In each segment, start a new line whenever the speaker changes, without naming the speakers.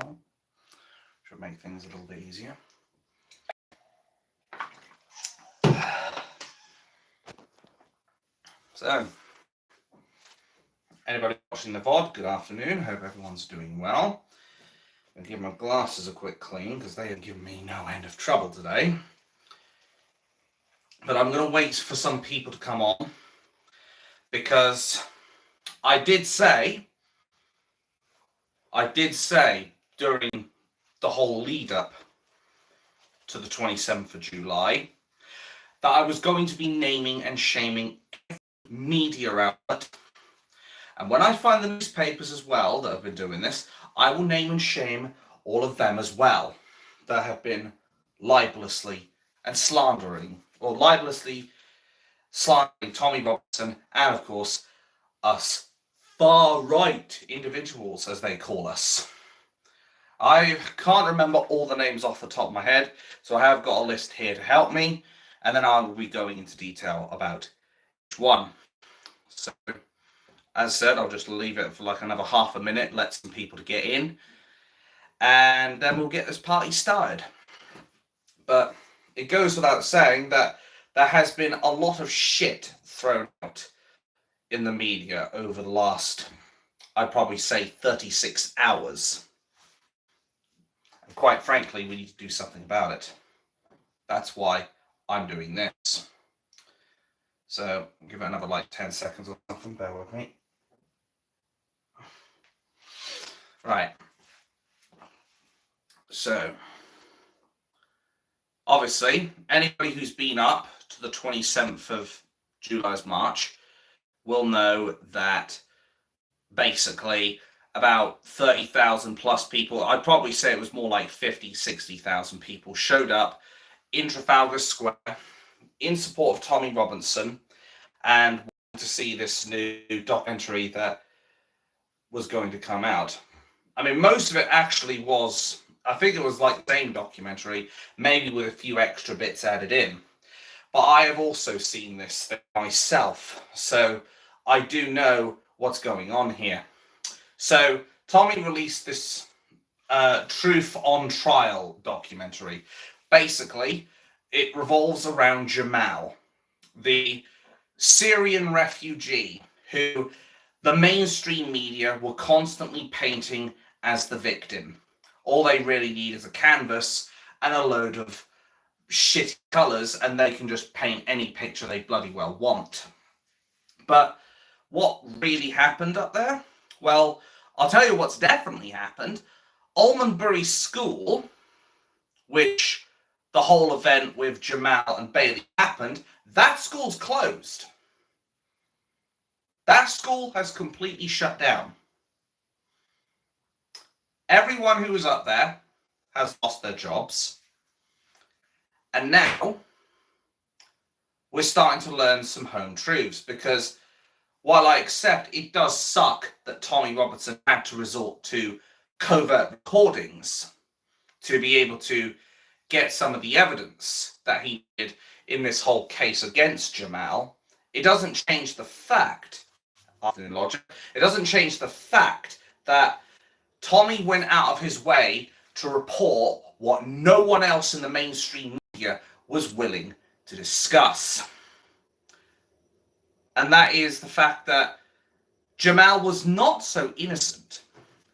well. Should make things a little bit easier. So, anybody watching the VOD, good afternoon. Hope everyone's doing well. I'm going to give my glasses a quick clean because they have given me no end of trouble today. But I'm going to wait for some people to come on because I did say during the whole lead up to the 27th of July that I was going to be naming and shaming every media outlet. And when I find the newspapers as well that have been doing this, I will name and shame all of them as well that have been libelously and slandering, or libelously slandering Tommy Robinson and, of course, us far-right individuals, as they call us. I can't remember all the names off the top of my head, so I have got a list here to help me, and then I will be going into detail about each one. So, as said, I'll just leave it for like another half a minute, let some people to get in, and then we'll get this party started. But it goes without saying that there has been a lot of shit thrown out in the media over the last, I'd probably say, 36 hours. And quite frankly, we need to do something about it. That's why I'm doing this. So, I'll give it another like 10 seconds or something, bear with me. Right. So, obviously, anybody who's been up to the 27th of July's march will know that basically about 30,000 plus people, I'd probably say it was more like 50, 60,000 people showed up in Trafalgar Square in support of Tommy Robinson and wanted to see this new documentary that was going to come out. I mean, most of it actually was, I think it was like the same documentary, maybe with a few extra bits added in. But I have also seen this thing myself, so I do know what's going on here. So Tommy released this Truth on Trial documentary. Basically, it revolves around Jamal, the Syrian refugee who the mainstream media were constantly painting as the victim. All they really need is a canvas and a load of shitty colours, and they can just paint any picture they bloody well want. But what really happened up there? Well, I'll tell you what's definitely happened. Almondbury School, which the whole event with Jamal and Bailey happened, that school's closed. That school has completely shut down. Everyone who was up there has lost their jobs. And now we're starting to learn some home truths, because while I accept it does suck that Tommy Robinson had to resort to covert recordings to be able to get some of the evidence that he did in this whole case against Jamal, it doesn't change the fact, in logic, it doesn't change the fact that Tommy went out of his way to report what no one else in the mainstream media was willing to discuss. And that is the fact that Jamal was not so innocent.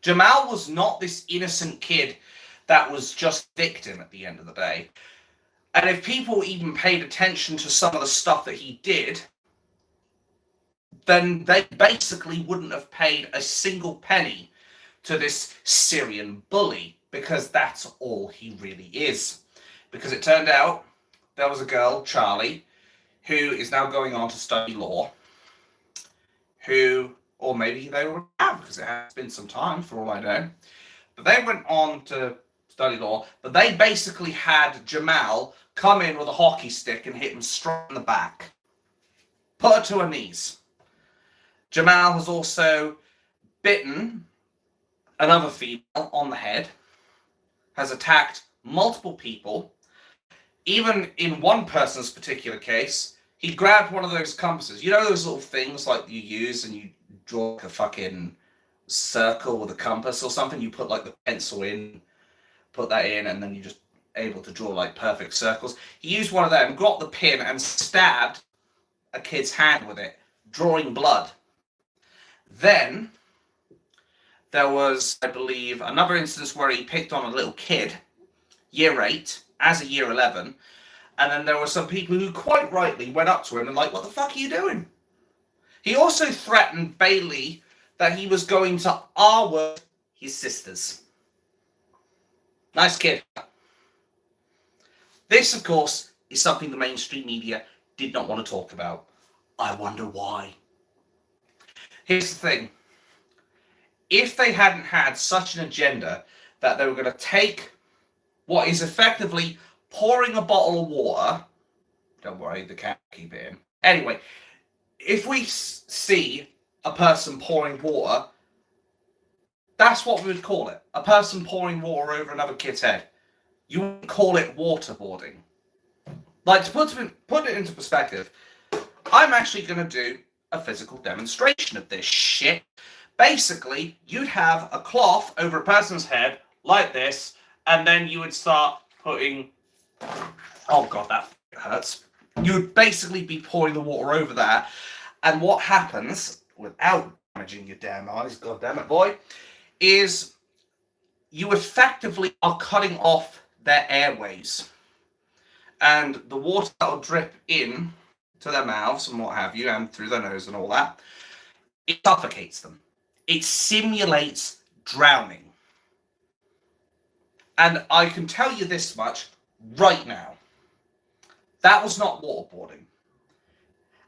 Jamal was not this innocent kid that was just victim at the end of the day. And if people even paid attention to some of the stuff that he did, then they basically wouldn't have paid a single penny to this Syrian bully, because that's all he really is. Because it turned out there was a girl, Charlie, who is now going on to study law, who, or maybe they already have, because it has been some time for all I know, but they went on to study law, but they basically had Jamal come in with a hockey stick and hit him straight in the back. Put her to her knees. Jamal has also bitten another female on the head, has attacked multiple people. Even in one person's particular case, he grabbed one of those compasses. You know those little things like you use and you draw a fucking circle with a compass or something. You put like the pencil in, put that in, and then you just able to draw like perfect circles. He used one of them, got the pin, and stabbed a kid's hand with it, drawing blood. Then there was, I believe, another instance where he picked on a little kid, year 8, as a year 11, and then there were some people who quite rightly went up to him and like, what the fuck are you doing? He also threatened Bailey that he was going to R-word his sisters. Nice kid. This, of course, is something the mainstream media did not want to talk about. I wonder why. Here's the thing. If they hadn't had such an agenda that they were going to take what is effectively pouring a bottle of water, don't worry, the cat keep it in. Anyway, if we see a person pouring water, that's what we would call it. A person pouring water over another kid's head. You would call it waterboarding. Like, to put it into perspective, I'm actually going to do a physical demonstration of this shit. Basically, you'd have a cloth over a person's head like this, and then you would start putting... Oh god, that hurts. You would basically be pouring the water over that, and what happens, without damaging your damn eyes, god damn it, boy, is you effectively are cutting off their airways. And the water that will drip in to their mouths and what have you, and through their nose and all that, it suffocates them. It simulates drowning. And I can tell you this much right now. That was not waterboarding.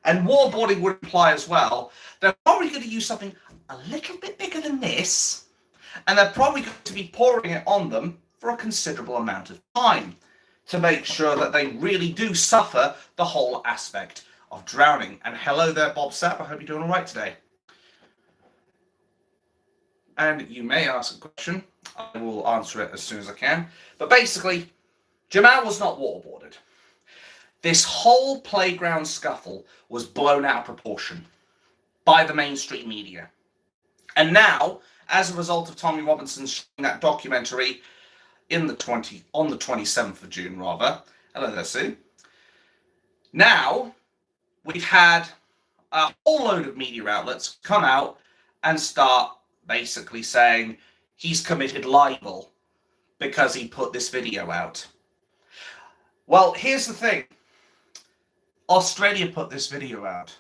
And waterboarding would imply as well, they're probably going to use something a little bit bigger than this, and they're probably going to be pouring it on them for a considerable amount of time to make sure that they really do suffer the whole aspect of drowning. And hello there, Bob Sapp. I hope you're doing all right today. And you may ask a question. I will answer it as soon as I can. But basically, Jamal was not waterboarded. This whole playground scuffle was blown out of proportion by the mainstream media. And now, as a result of Tommy Robinson showing that documentary on the 27th of June, rather. Hello there, Sue. Now, we've had a whole load of media outlets come out and start basically saying he's committed libel because he put this video out. Well, here's the thing. Australia put this video out.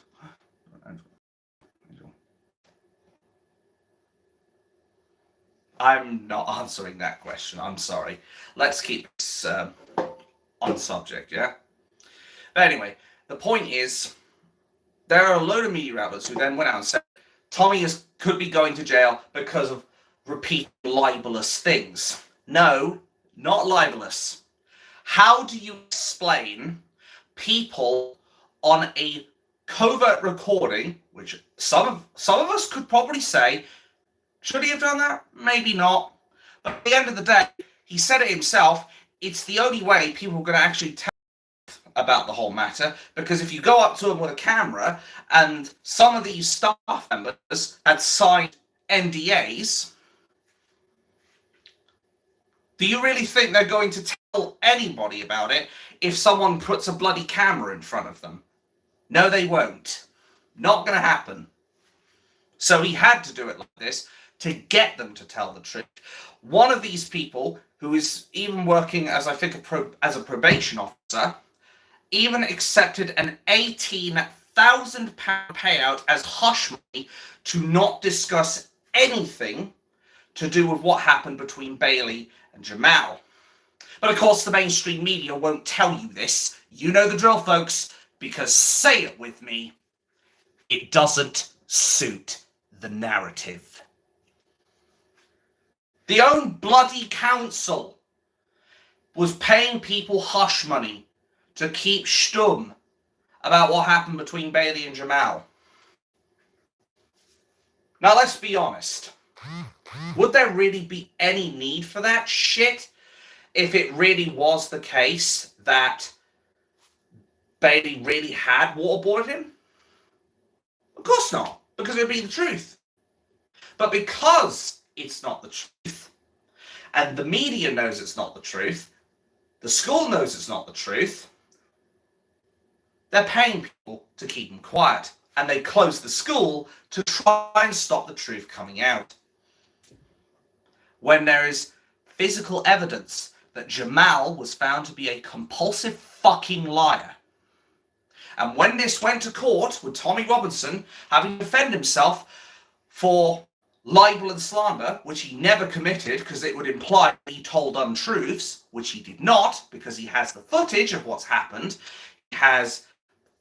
I'm not answering that question. I'm sorry. Let's keep this on subject, yeah? But anyway, the point is, there are a load of media outlets who then went out and said, Tommy could be going to jail because of repeating libelous things. No, not libelous. How do you explain people on a covert recording, which some of us could probably say, should he have done that? Maybe not. But at the end of the day, he said it himself, it's the only way people are going to actually tell about the whole matter, because if you go up to him with a camera, and some of these staff members had signed NDAs, do you really think they're going to tell anybody about it if someone puts a bloody camera in front of them? No, they won't. Not going to happen. So he had to do it like this to get them to tell the truth. One of these people, who is even working as, I think, as a probation officer, even accepted an £18,000 payout as hush money to not discuss anything to do with what happened between Bailey and Jamal. But of course, the mainstream media won't tell you this. You know the drill, folks, because, say it with me, it doesn't suit the narrative. The own bloody council was paying people hush money to keep stum about what happened between Bailey and Jamal. Now, let's be honest. Would there really be any need for that shit if it really was the case that Bailey really had waterboarded him? Of course not, because it would be the truth. But because it's not the truth, and the media knows it's not the truth, the school knows it's not the truth, they're paying people to keep them quiet. And they close the school to try and stop the truth coming out. When there is physical evidence that Jamal was found to be a compulsive fucking liar. And when this went to court with Tommy Robinson having to defend himself for libel and slander, which he never committed because it would imply that he told untruths, which he did not because he has the footage of what's happened. He has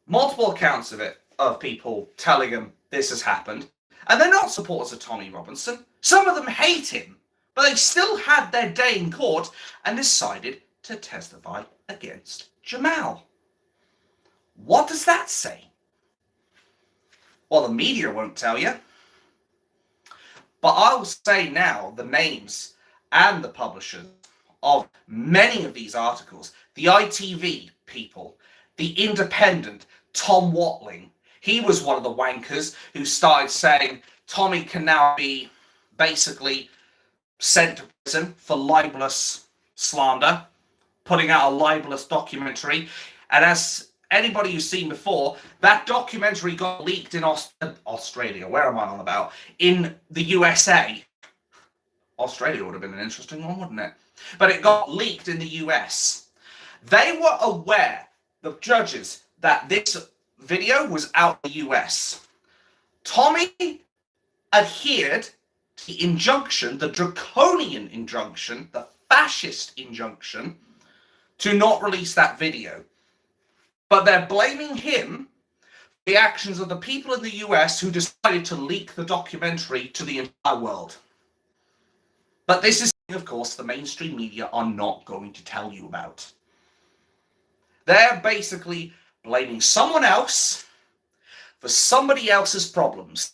multiple accounts of it, of people telling him this has happened. And they're not supporters of Tommy Robinson. Some of them hate him, but they still had their day in court and decided to testify against Jamal. What does that say? Well, the media won't tell you. But I'll say now the names and the publishers of many of these articles. The ITV people, the Independent, Tom Watling. He was one of the wankers who started saying Tommy can now be basically sent to prison for libelous slander, putting out a libelous documentary. And as anybody who's seen before, that documentary got leaked in Australia. Where am I on about? In the USA. Australia would have been an interesting one, wouldn't it? But it got leaked in the US. They were aware, the judges, that this video was out in the US. Tommy adhered to the injunction, the draconian injunction, the fascist injunction, to not release that video. But they're blaming him for the actions of the people in the US who decided to leak the documentary to the entire world. But this is, of course, the mainstream media are not going to tell you about. They're basically blaming someone else for somebody else's problems.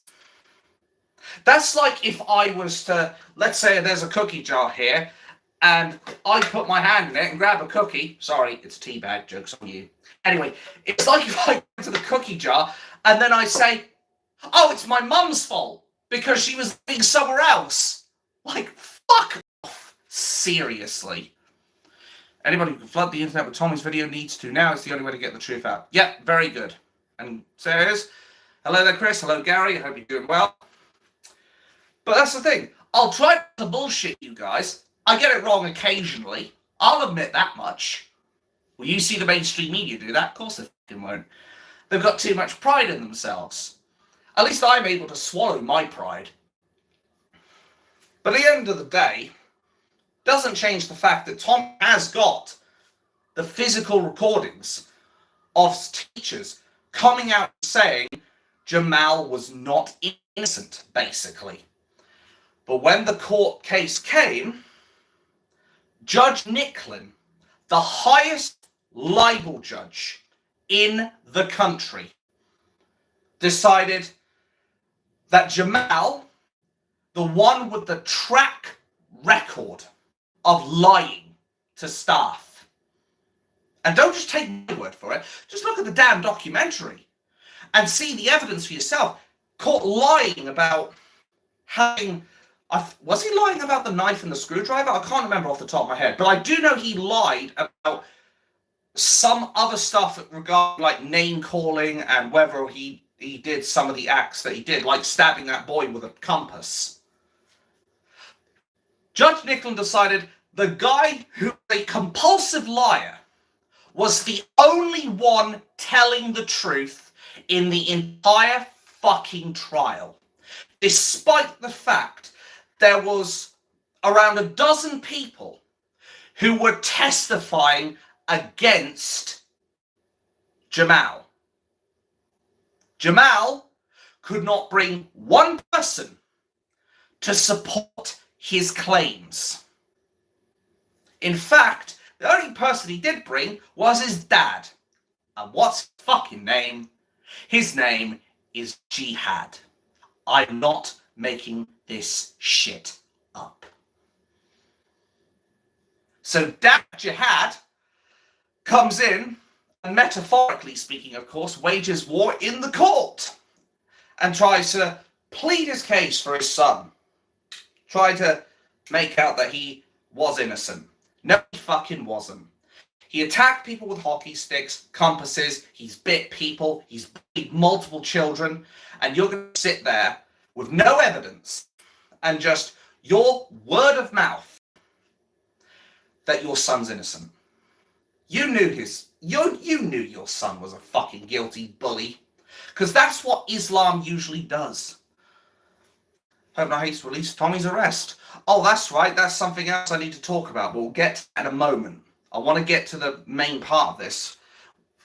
That's like if I was to, let's say there's a cookie jar here, and I put my hand in it and grab a cookie. Sorry, it's a tea bag, joke's on you. Anyway, it's like if I go to the cookie jar and then I say, oh, it's my mum's fault because she was living somewhere else. Like, fuck off. Seriously. Anybody who can flood the internet with Tommy's video needs to now. It's the only way to get the truth out. Yep, very good. And so it is. Hello there, Chris. Hello, Gary. I hope you're doing well. But that's the thing. I'll try to bullshit you guys. I get it wrong occasionally. I'll admit that much. Will you see the mainstream media do that? Of course they fucking won't. They've got too much pride in themselves. At least I'm able to swallow my pride. But at the end of the day, doesn't change the fact that Tom has got the physical recordings of teachers coming out saying Jamal was not innocent, basically. But when the court case came, Judge Nicklin, the highest libel judge in the country, decided that Jamal, the one with the track record of lying to staff, and don't just take my word for it, just look at the damn documentary and see the evidence for yourself, caught lying about having... was he lying about the knife and the screwdriver? I can't remember off the top of my head, but I do know he lied about some other stuff regarding like name calling and whether he did some of the acts that he did, like stabbing that boy with a compass. Judge Nicklin decided the guy who was a compulsive liar was the only one telling the truth in the entire fucking trial, despite the fact there was around a dozen people who were testifying against Jamal. Jamal could not bring one person to support his claims. In fact, the only person he did bring was his dad. And what's his fucking name? His name is Jihad. I'm not making this shit up. So Dad Jihad comes in and, metaphorically speaking, of course, wages war in the court and tries to plead his case for his son. tried to make out that he was innocent. No, he fucking wasn't. He attacked people with hockey sticks, compasses, he's bit people, he's beat multiple children, and you're going to sit there with no evidence and just your word of mouth that your son's innocent. You knew your son was a fucking guilty bully, because that's what Islam usually does. Hope no haste release Tommy's arrest. Oh, that's right, that's something else I need to talk about, but we'll get to that in a moment. I want to get to the main part of this.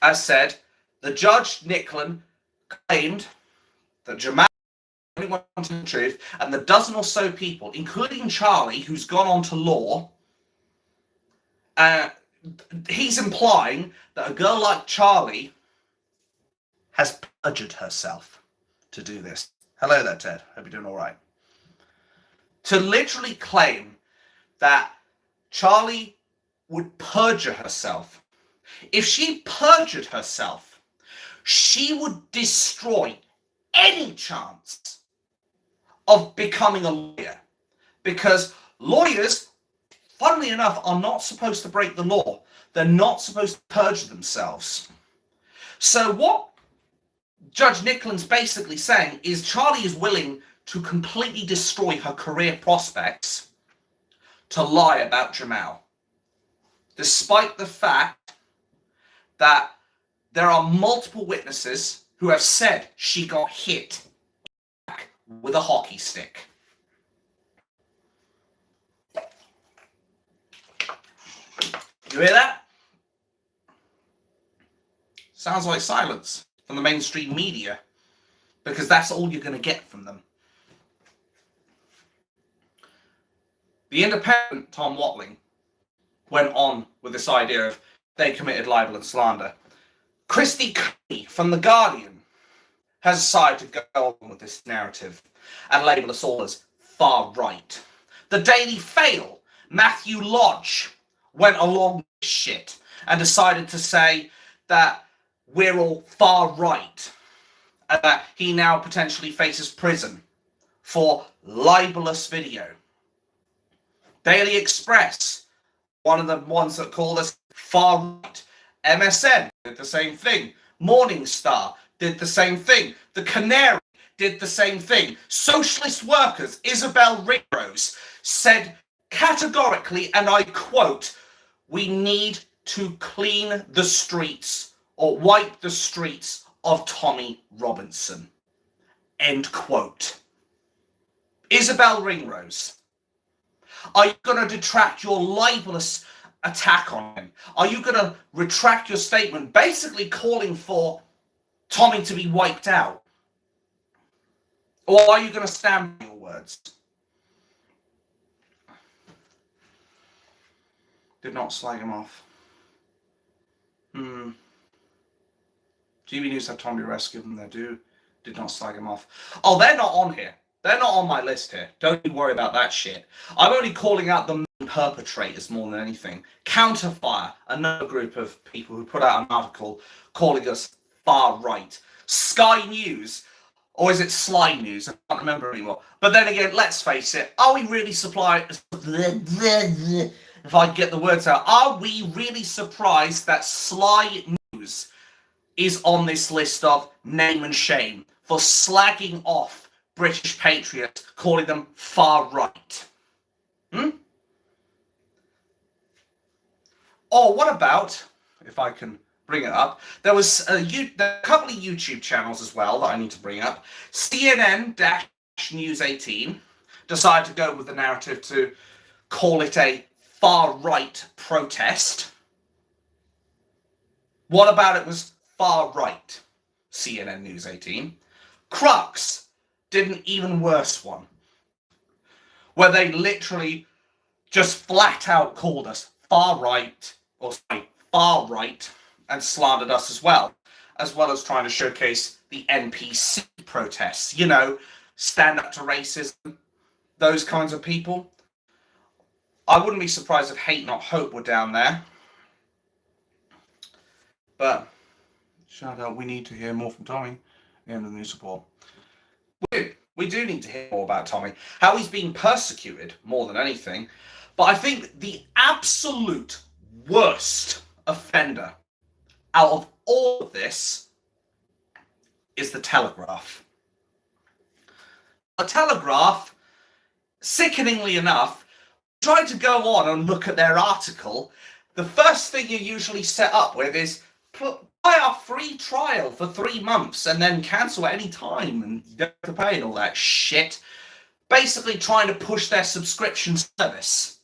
As said, the judge, Nicklin, claimed that Jamal only wanted the truth, and the dozen or so people, including Charlie, who's gone on to law, he's implying that a girl like Charlie has perjured herself to do this. Hello there, Ted. Hope you're doing all right. To literally claim that Charlie would perjure herself. If she perjured herself, she would destroy any chance of becoming a lawyer. Because lawyers, funnily enough, are not supposed to break the law. They're not supposed to perjure themselves. So what Judge Nicklin's basically saying is Charlie is willing to completely destroy her career prospects to lie about Jamal, despite the fact that there are multiple witnesses who have said she got hit with a hockey stick. You hear that? Sounds like silence from the mainstream media, because that's all you're going to get from them. The independent Tom Watling went on with this idea of they committed libel and slander. Christy Cunny from The Guardian has decided to go on with this narrative and label us all as far right. The Daily Fail, Matthew Lodge, went along with shit and decided to say that we're all far right and that he now potentially faces prison for libelous video. Daily Express, one of the ones that called us far right. MSN did the same thing. Morning Star did the same thing. The Canary did the same thing. Socialist Workers, Isabel Ringrose, said categorically, and I quote, "We need to clean the streets or wipe the streets of Tommy Robinson." End quote. Isabel Ringrose, are you going to detract your libelous attack on him? Are you going to retract your statement basically calling for Tommy to be wiped out? Or are you going to stand by your words? Did not slag him off. GB News had Tommy arrested, give them their due. Did not slag him off. Oh, they're not on here. They're not on my list here. Don't you worry about that shit. I'm only calling out the main perpetrators more than anything. Counterfire, another group of people who put out an article calling us far right. Sky News, or is it Sly News? I can't remember anymore. But then again, let's face it, are we really surprised? If I get the words out, are we really surprised that Sly News is on this list of name and shame for slagging off British patriots, calling them far right? Or what about, if I can bring it up, there was a couple of YouTube channels as well that I need to bring up. CNN-News 18 decided to go with the narrative to call it a far-right protest. What about it was far-right? CNN News 18. Crux did an even worse one, where they literally just flat out called us far-right, and slandered us as well as trying to showcase the NPC protests. You know, stand up to racism, those kinds of people. I wouldn't be surprised if Hate Not Hope were down there. But shout out, we need to hear more from Tommy and the new support. We do need to hear more about Tommy, how he's being persecuted more than anything. But I think the absolute worst offender out of all of this is the Telegraph. The Telegraph, sickeningly enough, tried to go on and look at their article. The first thing you usually set up with is buy our free trial for 3 months and then cancel at any time and you don't have to pay and all that shit. Basically trying to push their subscription service.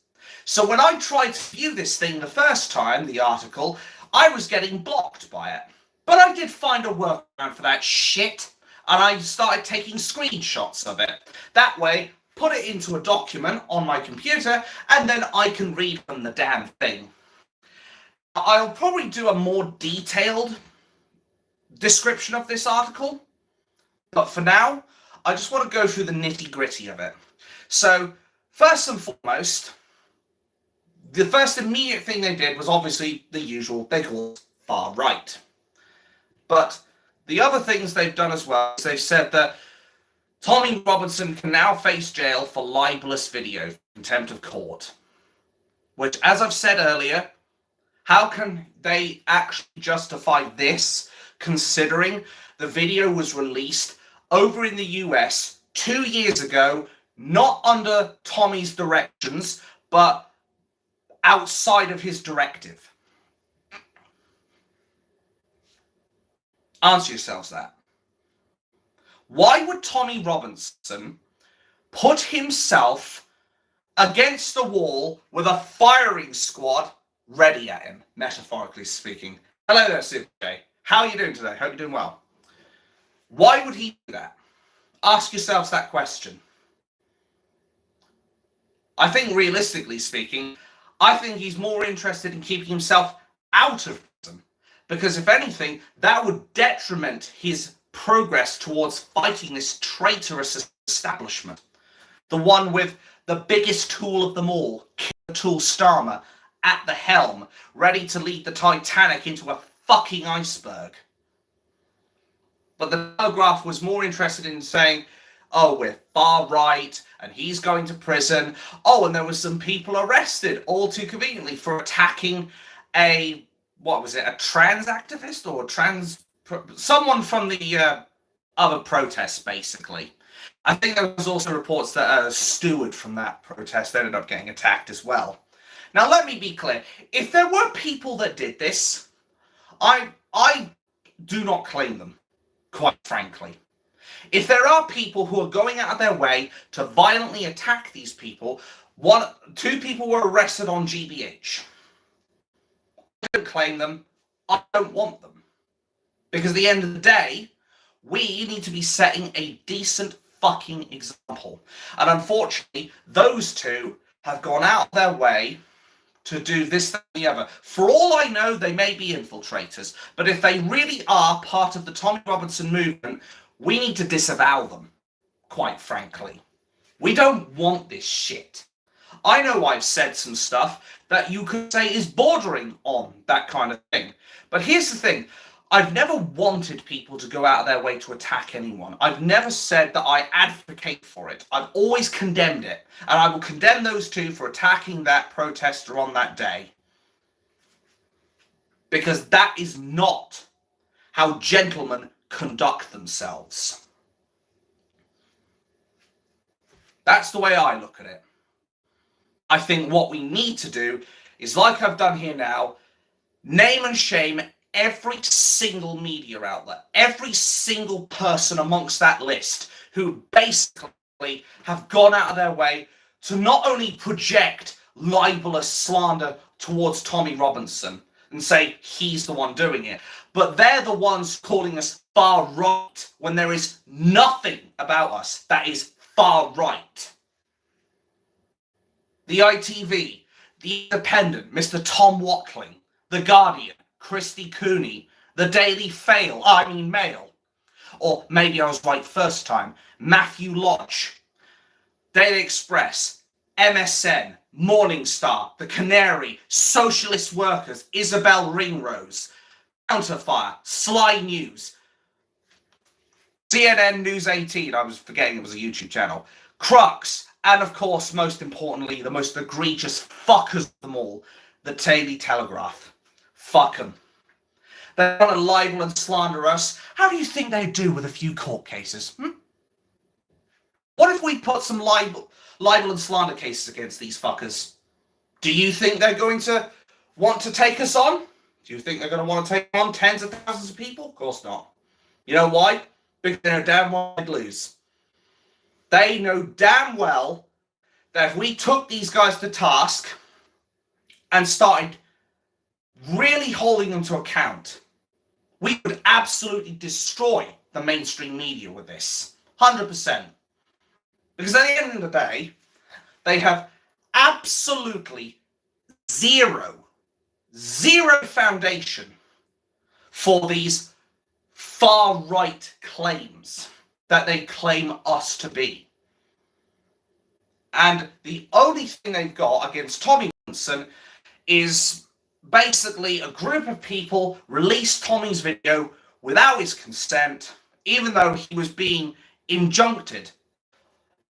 So when I tried to view this thing the first time, the article, I was getting blocked by it. But I did find a workaround for that shit, and I started taking screenshots of it. That way, put it into a document on my computer, and then I can read from the damn thing. I'll probably do a more detailed description of this article, but for now, I just want to go through the nitty-gritty of it. So, first and foremost, the first immediate thing they did was obviously the usual, they call it far right. But the other things they've done as well is they've said that Tommy Robinson can now face jail for libelous video, contempt of court. Which, as I've said earlier, how can they actually justify this, considering the video was released over in the US 2 years ago, not under Tommy's directions, but outside of his directive? Answer yourselves that. Why would Tommy Robinson put himself against the wall with a firing squad ready at him, metaphorically speaking? Hello there, Super J. How are you doing today? Hope you're doing well. Why would he do that? Ask yourselves that question. I think, realistically speaking, I think he's more interested in keeping himself out of prison. Because if anything, that would detriment his progress towards fighting this traitorous establishment. The one with the biggest tool of them all, Killer Tool Starmer, at the helm, ready to lead the Titanic into a fucking iceberg. But the Telegraph was more interested in saying, oh, we're far right, and he's going to prison. Oh, and there were some people arrested, all too conveniently, for attacking a trans activist or someone from the other protests, basically. I think there was also reports that a steward from that protest ended up getting attacked as well. Now, let me be clear. If there were people that did this, I do not claim them, quite frankly. If there are people who are going out of their way to violently attack these people, 2 people were arrested on GBH. I don't claim them. I don't want them. Because at the end of the day, we need to be setting a decent fucking example. And unfortunately, those 2 have gone out of their way to do this, that, and the other. For all I know, they may be infiltrators. But if they really are part of the Tommy Robinson movement, we need to disavow them, quite frankly. We don't want this shit. I know I've said some stuff that you could say is bordering on that kind of thing. But here's the thing. I've never wanted people to go out of their way to attack anyone. I've never said that I advocate for it. I've always condemned it. And I will condemn those 2 for attacking that protester on that day. Because that is not how gentlemen conduct themselves. That's the way I look at it. I think what we need to do is, like I've done here now, name and shame every single media outlet, every single person amongst that list who basically have gone out of their way to not only project libelous slander towards Tommy Robinson and say he's the one doing it, but they're the ones calling us far right when there is nothing about us that is far right. The ITV, The Independent, Mr. Tom Watling, The Guardian, Christy Cooney, The Daily Mail, or maybe I was right first time, Matthew Lodge, Daily Express, MSN, Morning Star, The Canary, Socialist Workers, Isabel Ringrose, Counterfire, Sly News, CNN News 18, I was forgetting it was a YouTube channel, Crux, and of course, most importantly, the most egregious fuckers of them all, the Daily Telegraph. Fuck them. They want to libel and slander us. How do you think they do with a few court cases? What if we put some libel and slander cases against these fuckers? Do you think they're going to want to take us on? Do you think they're going to want to take on tens of thousands of people? Of course not. You know why? Because they know damn well they'd lose. They know damn well that if we took these guys to task and started really holding them to account, we would absolutely destroy the mainstream media with this. 100%. Because at the end of the day, they have absolutely zero foundation for these far-right claims that they claim us to be. And the only thing they've got against Tommy Robinson is basically a group of people released Tommy's video without his consent, even though he was being injuncted.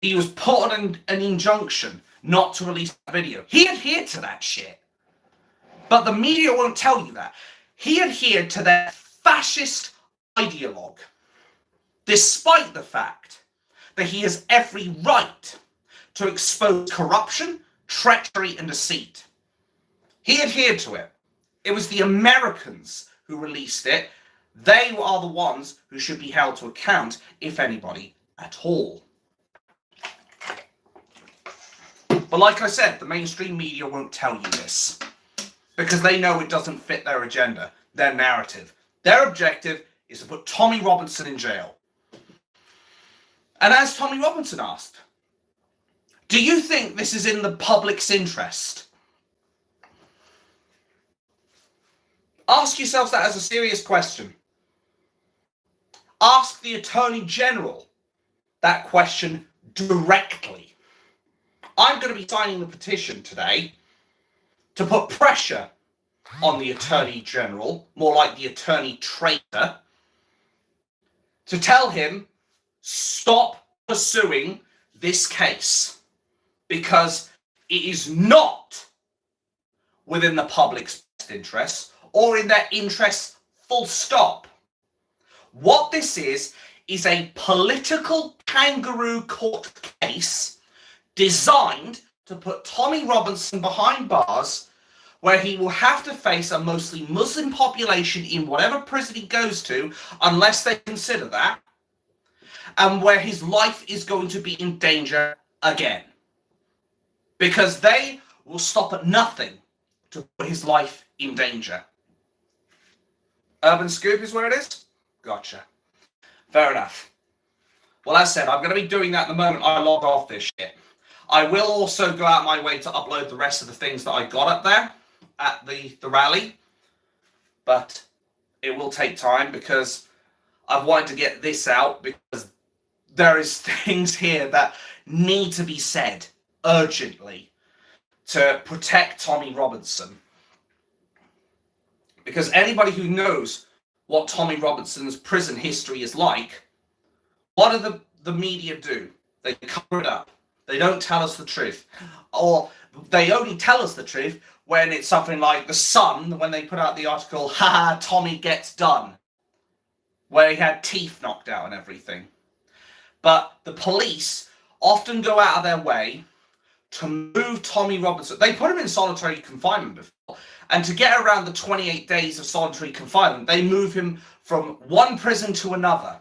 He was put on an injunction not to release that video. He adhered to that shit. But the media won't tell you that. He adhered to their fascist ideologue, despite the fact that he has every right to expose corruption, treachery, and deceit. He adhered to it. It was the Americans who released it. They are the ones who should be held to account, if anybody at all. But like I said, the mainstream media won't tell you this because they know it doesn't fit their agenda, their narrative. Their objective is to put Tommy Robinson in jail. And as Tommy Robinson asked, do you think this is in the public's interest? Ask yourselves that as a serious question. Ask the Attorney General that question directly. I'm going to be signing the petition today to put pressure on the Attorney General, more like the Attorney Traitor, to tell him, stop pursuing this case because it is not within the public's best interests or in their interests, full stop. What this is a political kangaroo court case designed to put Tommy Robinson behind bars, where he will have to face a mostly Muslim population in whatever prison he goes to, unless they consider that, and where his life is going to be in danger again. Because they will stop at nothing to put his life in danger. Urban Scoop is where it is? Gotcha. Fair enough. Well, as I said, I'm going to be doing that the moment I log off this shit. I will also go out my way to upload the rest of the things that I got up there at the rally. But it will take time because I've wanted to get this out because there is things here that need to be said urgently to protect Tommy Robinson. Because anybody who knows what Tommy Robinson's prison history is like, what do the media do? They cover it up. They don't tell us the truth. Or they only tell us the truth when it's something like The Sun, when they put out the article, haha, Tommy gets done, where he had teeth knocked out and everything. But the police often go out of their way to move Tommy Robinson. They put him in solitary confinement before, and to get around the 28 days of solitary confinement, they move him from one prison to another.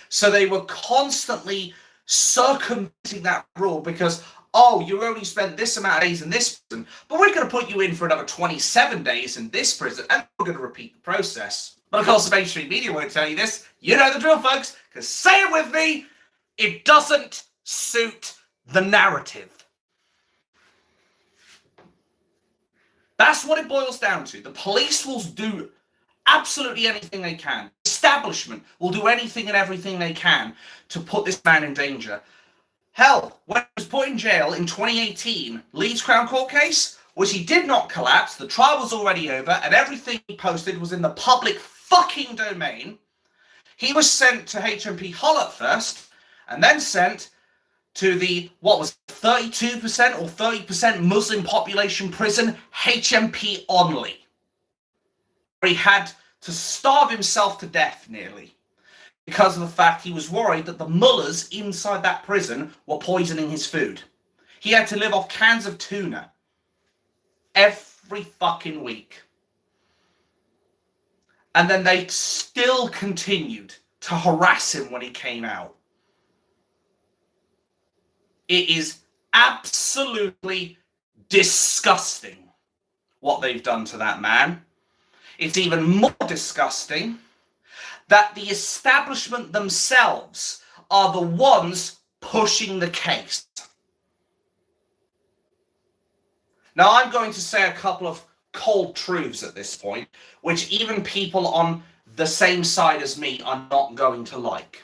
So they were constantly circumventing that rule because, oh, you only spent this amount of days in this prison, but we're going to put you in for another 27 days in this prison, and we're going to repeat the process. But of course, the mainstream media won't tell you this. You know the drill, folks, because say it with me, it doesn't suit the narrative. That's what it boils down to. The police will do absolutely anything they can. Establishment will do anything and everything they can to put this man in danger. Hell, when he was put in jail in 2018, Leeds Crown Court case, which he did not collapse, the trial was already over, and everything he posted was in the public fucking domain. He was sent to HMP Hull at first, and then sent to the, what was 32% or 30% Muslim population prison, HMP Onley, where he had to starve himself to death nearly, because of the fact he was worried that the mullahs inside that prison were poisoning his food. He had to live off cans of tuna every fucking week. And then they still continued to harass him when he came out. It is absolutely disgusting what they've done to that man. It's even more disgusting that the establishment themselves are the ones pushing the case. Now, I'm going to say a couple of cold truths at this point, which even people on the same side as me are not going to like.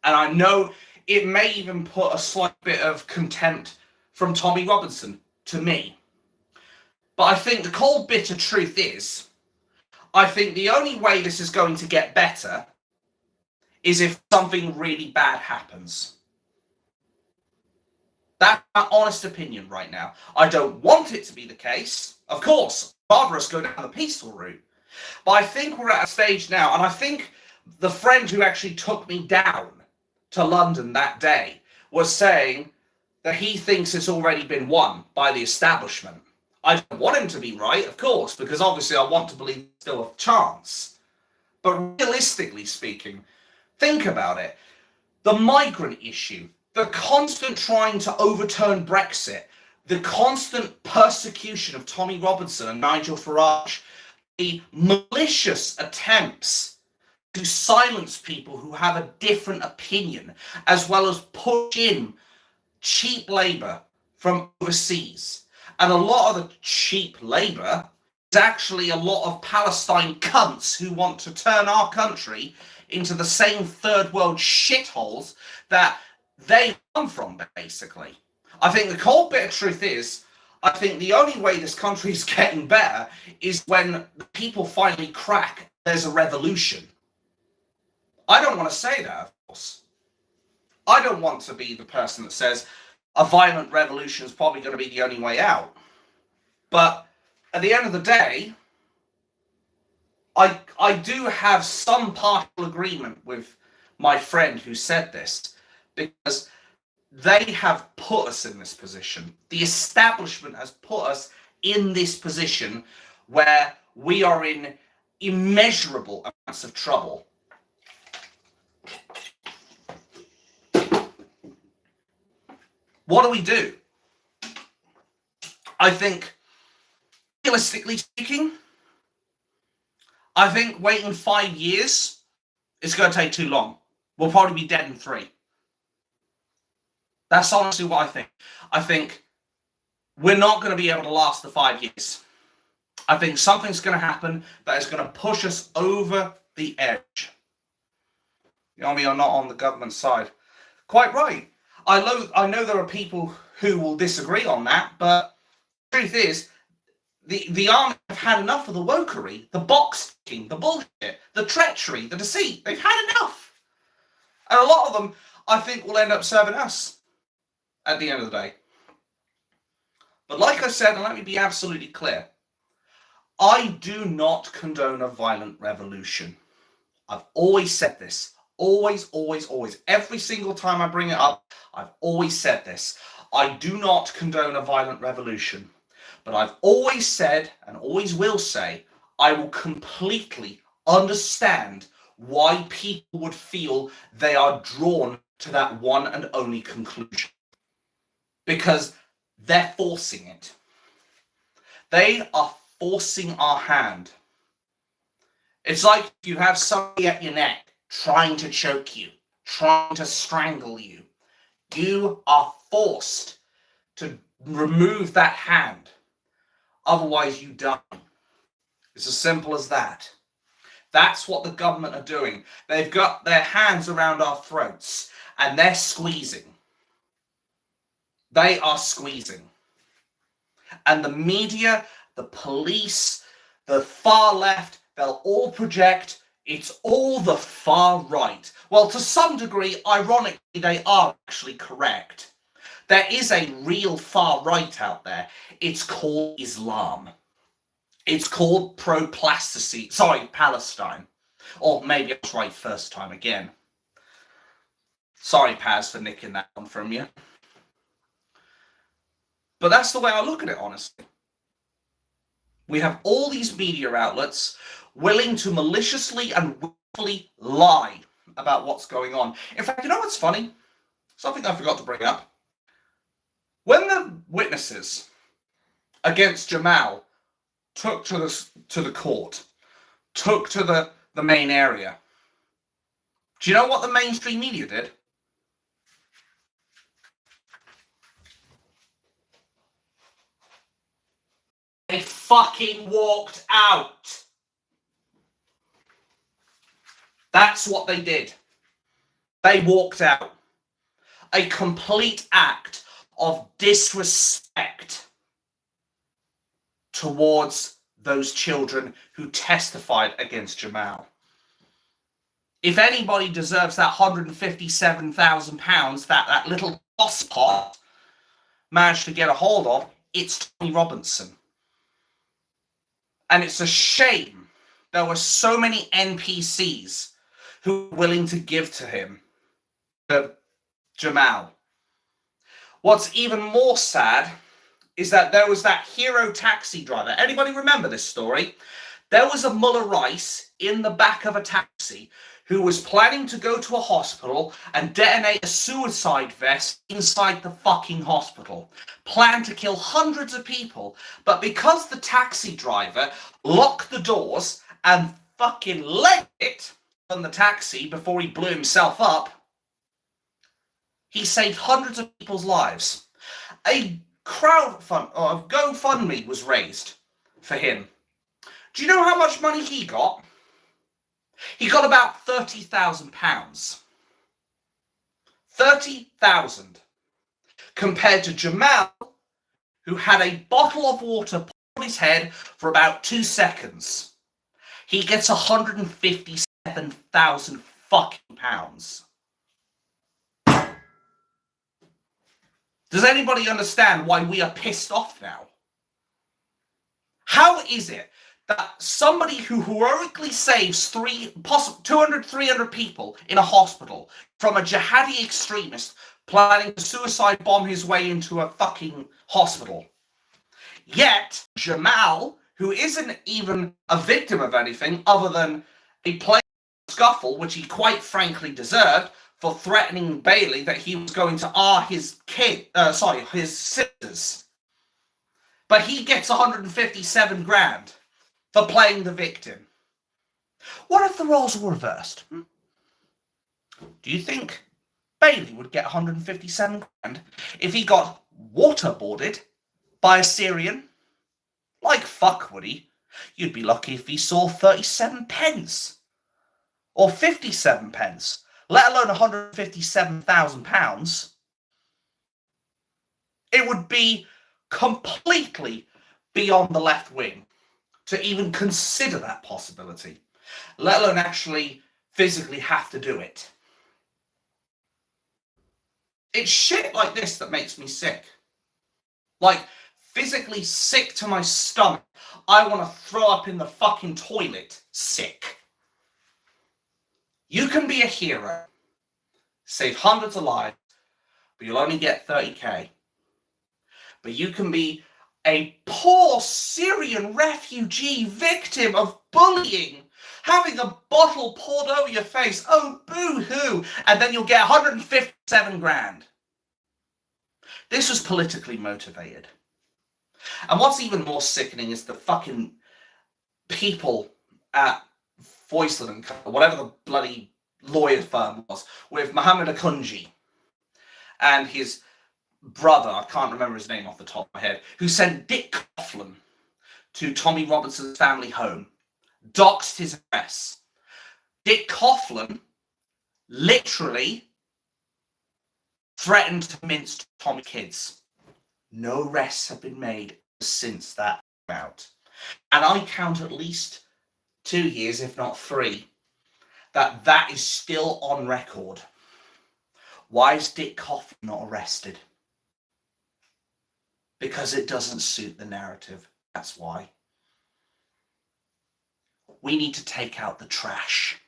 And I know it may even put a slight bit of contempt from Tommy Robinson to me. But I think the cold, bitter truth is, I think the only way this is going to get better is if something really bad happens. That's my honest opinion right now. I don't want it to be the case. Of course, rather us go down the peaceful route. But I think we're at a stage now, and I think the friend who actually took me down to London that day was saying that he thinks it's already been won by the establishment. I don't want him to be right, of course, because obviously I want to believe there's still a chance. But realistically speaking, think about it. The migrant issue, the constant trying to overturn Brexit, the constant persecution of Tommy Robinson and Nigel Farage, the malicious attempts to silence people who have a different opinion, as well as push in cheap labour from overseas. And a lot of the cheap labour is actually a lot of Palestine cunts who want to turn our country into the same third world shitholes that they come from, basically. I think the cold bitter truth is, I think the only way this country is getting better is when the people finally crack, there's a revolution. I don't want to say that, of course. I don't want to be the person that says a violent revolution is probably going to be the only way out. But at the end of the day, I do have some partial agreement with my friend who said this, because they have put us in this position. The establishment has put us in this position where we are in immeasurable amounts of trouble. What do? I think, realistically speaking, I think waiting 5 years is going to take too long. We'll probably be dead in 3. That's honestly what I think. I think we're not going to be able to last the 5 years. I think something's going to happen that is going to push us over the edge. You know, we are not on the government side. Quite right. I know there are people who will disagree on that, but the truth is, the army have had enough of the wokery, the box ticking, the bullshit, the treachery, the deceit. They've had enough. And a lot of them, I think, will end up serving us at the end of the day. But like I said, and let me be absolutely clear, I do not condone a violent revolution. I've always said this. Always, always, always. Every single time I bring it up, I've always said this. I do not condone a violent revolution. But I've always said, and always will say, I will completely understand why people would feel they are drawn to that one and only conclusion. Because they're forcing it. They are forcing our hand. It's like you have somebody at your neck trying to choke you, trying to strangle you. You are forced to remove that hand. Otherwise, you die. It's as simple as that. That's what the government are doing. They've got their hands around our throats and they're squeezing. They are squeezing. And the media, the police, the far left, they'll all project It's all the far right. Well, to some degree, ironically, they are actually correct. There is a real far right out there. It's called Islam. It's called pro-plasticine. Sorry, Palestine. Or maybe I was right first time again. Sorry, Paz, for nicking that one from you. But that's the way I look at it, honestly. We have all these media outlets willing to maliciously and willfully lie about what's going on. In fact, you know what's funny? Something I forgot to bring up. When the witnesses against Jamal took to the court, took to the main area, do you know what the mainstream media did? They fucking walked out. That's what they did. They walked out. A complete act of disrespect towards those children who testified against Jamal. If anybody deserves that £157,000 that little tosspot managed to get a hold of, it's Tommy Robinson. And it's a shame there were so many NPCs who were willing to give to him, to Jamal. What's even more sad is that there was that hero taxi driver. Anybody remember this story? There was a Muller Rice in the back of a taxi who was planning to go to a hospital and detonate a suicide vest inside the fucking hospital. Planned to kill hundreds of people, but because the taxi driver locked the doors and fucking let it on the taxi before he blew himself up, he saved hundreds of people's lives. A GoFundMe was raised for him. Do you know how much money he got? He got about £30,000. 30,000. Compared to Jamal, who had a bottle of water put on his head for about 2 seconds. He gets 157,000 fucking pounds. Does anybody understand why we are pissed off now? How is it that somebody who heroically saves 200, 300 people in a hospital from a jihadi extremist planning to suicide bomb his way into a fucking hospital, yet Jamal, who isn't even a victim of anything other than a play scuffle, which he quite frankly deserved, for threatening Bailey that he was going to his sisters. But he gets 157 grand for playing the victim. What if the roles were reversed? Do you think Bailey would get 157 grand if he got waterboarded by a Syrian? Like fuck would he? You'd be lucky if he saw 37 pence. Or 57 pence. Let alone £157,000. It would be completely beyond the left wing to even consider that possibility, let alone actually physically have to do it. It's shit like this that makes me sick. Like, physically sick to my stomach. I want to throw up in the fucking toilet. Sick. You can be a hero, save hundreds of lives, but you'll only get 30k. But you can be a poor Syrian refugee victim of bullying, having a bottle poured over your face, oh boo-hoo, and then you'll get 157 grand. This was politically motivated. And what's even more sickening is the fucking people at Foysland and Co, whatever the bloody lawyer firm was, with Mohammed Akunji and his brother, I can't remember his name off the top of my head, who sent Dick Coughlin to Tommy Robinson's family home, doxed his address. Dick Coughlin literally threatened to mince Tommy kids. No arrests have been made since that came out. And I count at least 2 years, if not 3, that is still on record. Why is Dick Coffey not arrested? Because it doesn't suit the narrative. That's why. We need to take out the trash.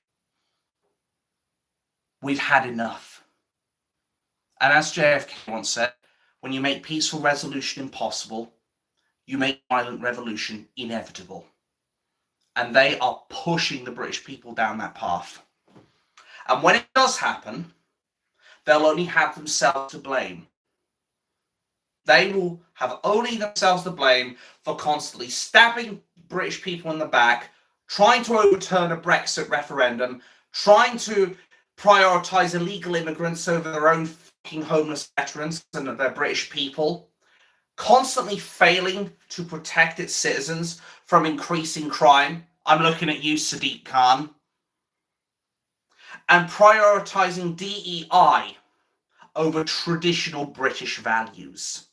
We've had enough. And as JFK once said, when you make peaceful resolution impossible, you make violent revolution inevitable. And they are pushing the British people down that path. And when it does happen, they'll only have themselves to blame. They will have only themselves to blame for constantly stabbing British people in the back, trying to overturn a Brexit referendum, trying to prioritise illegal immigrants over their own fucking homeless veterans and their British people, constantly failing to protect its citizens from increasing crime. I'm looking at you, Sadiq Khan. And prioritising DEI over traditional British values.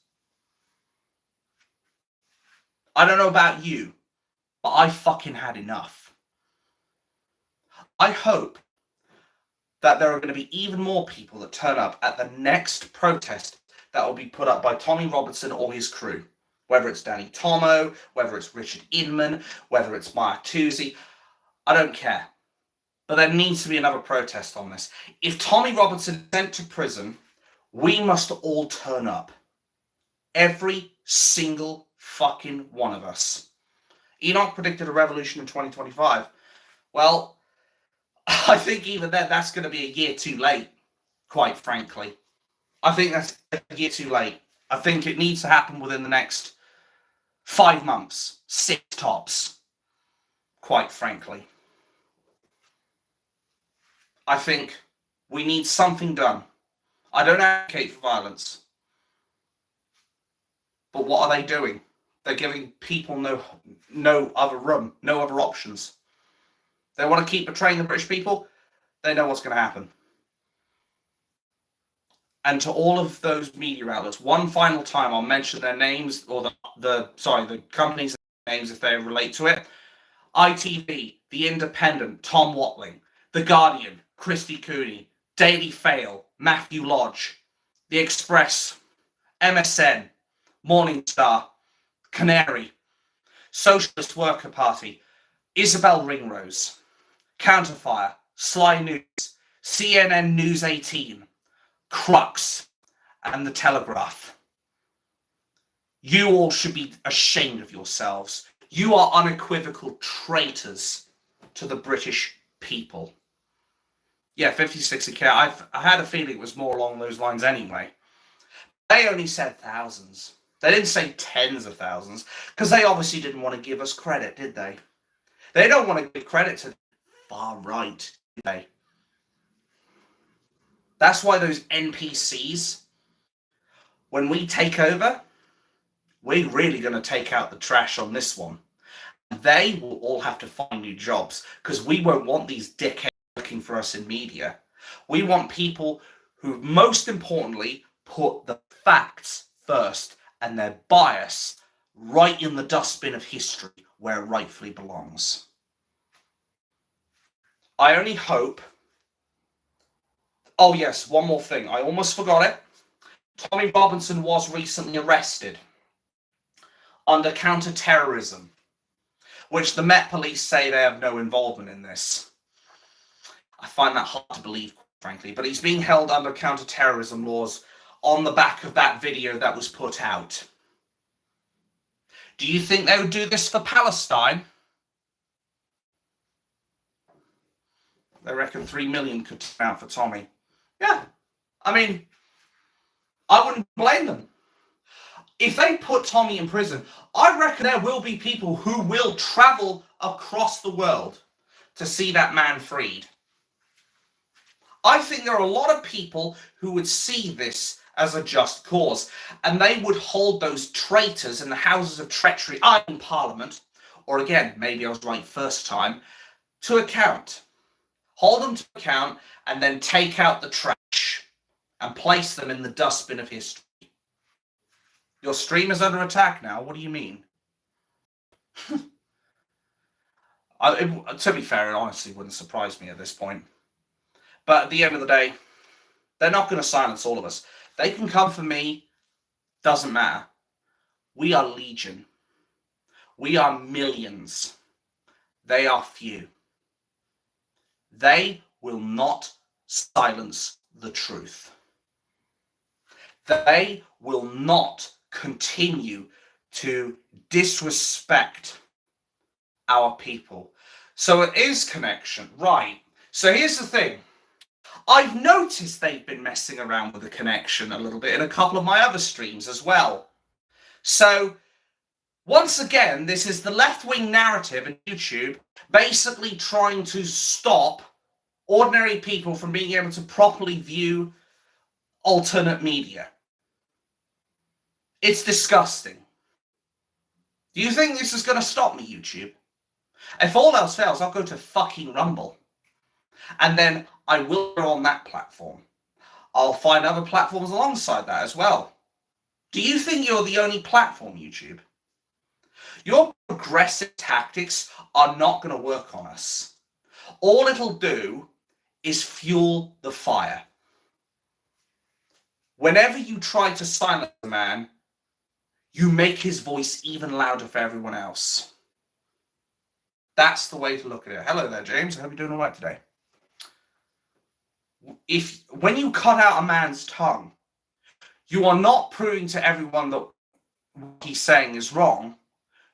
I don't know about you, but I fucking had enough. I hope that there are going to be even more people that turn up at the next protest that will be put up by Tommy Robertson or his crew. Whether it's Danny Tomo, whether it's Richard Inman, whether it's Mark Toosey, I don't care. But there needs to be another protest on this. If Tommy Robertson is sent to prison, we must all turn up. Every single fucking one of us. Enoch predicted a revolution in 2025. Well, I think even then that's going to be a year too late, quite frankly. I think that's a year too late. I think it needs to happen within the next 5 months, 6 tops, quite frankly. I think we need something done. I don't advocate for violence. But what are they doing? They're giving people no other room, no other options. They want to keep betraying the British people. They know what's going to happen. And to all of those media outlets, one final time, I'll mention their names, or the companies' names if they relate to it. ITV, The Independent, Tom Watling, The Guardian, Christy Cooney, Daily Fail, Matthew Lodge, The Express, MSN, Morning Star, Canary, Socialist Worker Party, Isabel Ringrose, Counterfire, Sly News, CNN News 18, Crux, and The Telegraph. You all should be ashamed of yourselves. You are unequivocal traitors to the British people. Yeah, 50-60K. I had a feeling it was more along those lines anyway. They only said thousands. They didn't say tens of thousands, because they obviously didn't want to give us credit, did they? They don't want to give credit to the far right, do they? That's why those NPCs, when we take over, we're really going to take out the trash on this one. They will all have to find new jobs, because we won't want these dickheads working for us in media. We want people who, most importantly, put the facts first and their bias right in the dustbin of history where it rightfully belongs. I only hope... Oh yes, one more thing. I almost forgot it. Tommy Robinson was recently arrested under counter-terrorism, which the Met Police say they have no involvement in this. I find that hard to believe, frankly, but he's being held under counter-terrorism laws on the back of that video that was put out. Do you think they would do this for Palestine? They reckon 3 million could turn out for Tommy. Yeah, I mean, I wouldn't blame them. If they put Tommy in prison, I reckon there will be people who will travel across the world to see that man freed. I think there are a lot of people who would see this as a just cause, and they would hold those traitors in the houses of treachery in Parliament, or again, maybe I was right first time, to account. Hold them to account and then take out the trash and place them in the dustbin of history. Your stream is under attack now. What do you mean? To be fair, it honestly wouldn't surprise me at this point. But at the end of the day, they're not going to silence all of us. They can come for me. Doesn't matter. We are legion. We are millions. They are few. They will not silence the truth. They will not continue to disrespect our people. So it is connection, right? So here's the thing. I've noticed they've been messing around with the connection a little bit in a couple of my other streams as well. So once again, this is the left-wing narrative in YouTube basically trying to stop ordinary people from being able to properly view alternate media. It's disgusting. Do you think this is going to stop me, YouTube? If all else fails, I'll go to fucking Rumble. And then I will go on that platform. I'll find other platforms alongside that as well. Do you think you're the only platform, YouTube? Your progressive tactics are not going to work on us. All it'll do is fuel the fire. Whenever you try to silence a man, you make his voice even louder for everyone else. That's the way to look at it. Hello there, James. I hope you're doing all right today. When you cut out a man's tongue, you are not proving to everyone that what he's saying is wrong.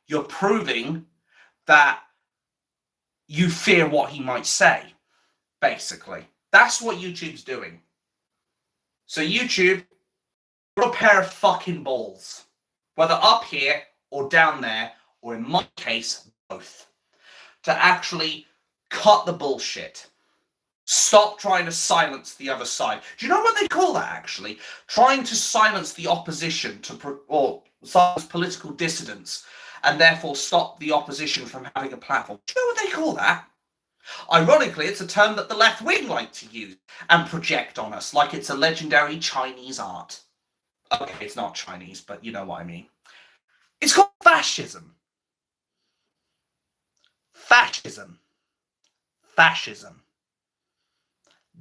You're proving that you fear what he might say, basically. That's what YouTube's doing. So YouTube, you're a pair of fucking balls. Whether up here or down there, or in my case, both. To actually cut the bullshit. Stop trying to silence the other side. Do you know what they call that, actually? Trying to silence the opposition or silence political dissidents, and therefore stop the opposition from having a platform. Do you know what they call that? Ironically, it's a term that the left wing like to use and project on us, like it's a legendary Chinese art. Okay, it's not Chinese, but you know what I mean. It's called fascism. Fascism. Fascism.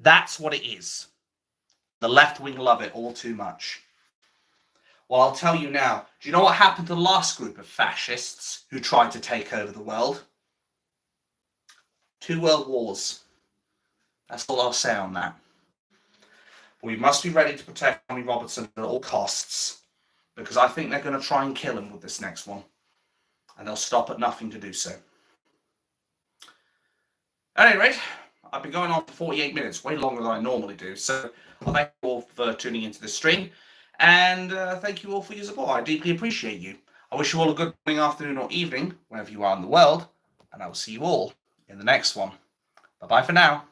That's what it is. The left wing love it all too much. Well, I'll tell you now. Do you know what happened to the last group of fascists who tried to take over the world? 2 world wars. That's all I'll say on that. We must be ready to protect Tommy Robertson at all costs, because I think they're going to try and kill him with this next one. And they'll stop at nothing to do so. At any rate, I've been going on for 48 minutes, way longer than I normally do. So I thank you all for tuning into this stream. And thank you all for your support. I deeply appreciate you. I wish you all a good morning, afternoon, or evening, wherever you are in the world. And I will see you all in the next one. Bye-bye for now.